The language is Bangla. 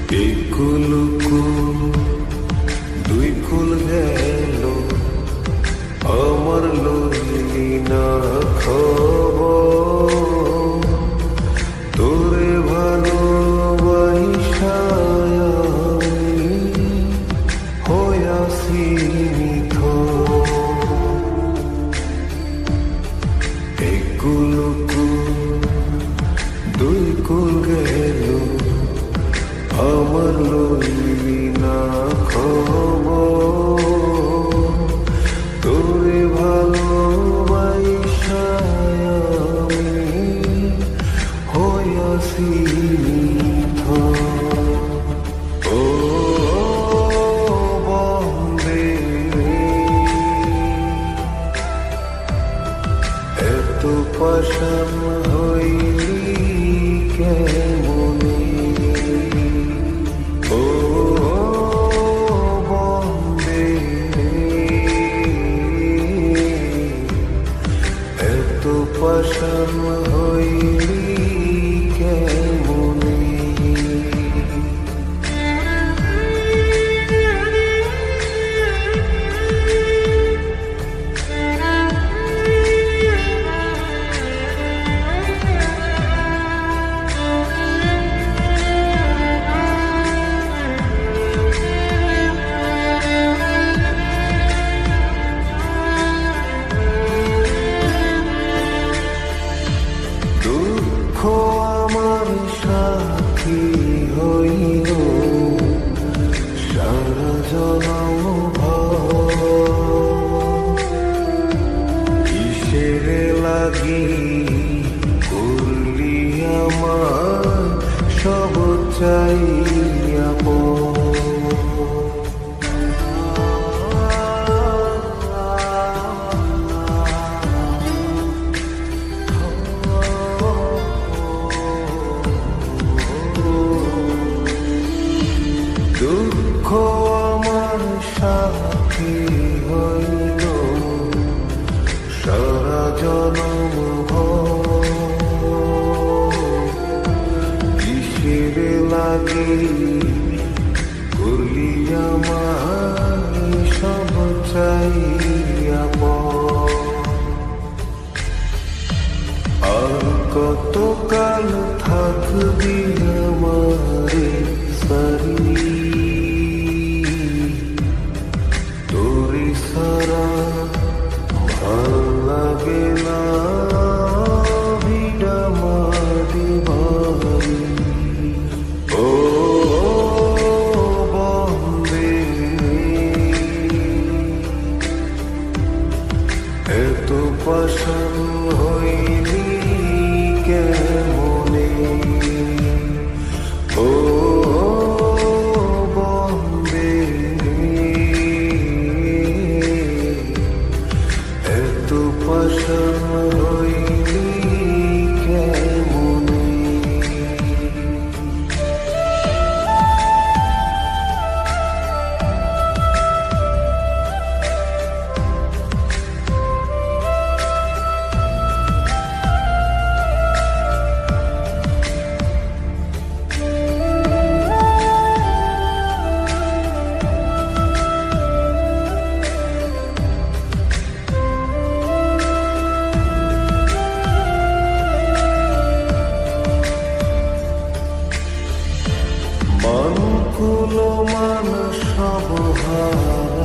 কুলকুল দুই কুল গেল আমার লইলি না খবর তোরে ভালোবাসা হইয়াছি নিথর এই কুলকুল দুই কুল গেল আমার লইলি না খবর তোরে ভালোবাসা আমি হইয়াছি নিথর ও বন্দে এত পাষাণ হইলি কেমনে পাষাণ হইলি কেমনে আমার সাথী হইল সারা জনম কিসের লাগি করলি আমার সব চাইয়া দুঃখ আমার সাথী হইল সারা জনম কিসের লাগি করলি আমার সব চাইয়া আর কতকাল থাকবি আমারে সারি তোরে সারা ভাল লাগে না ভিড়া মাটি বাড়ি ও বন্দে এত পাষাণ হইলি কেমনে ও বন্দে এত পাষাণ হইলি কেমনে মান কুল মান সব হারা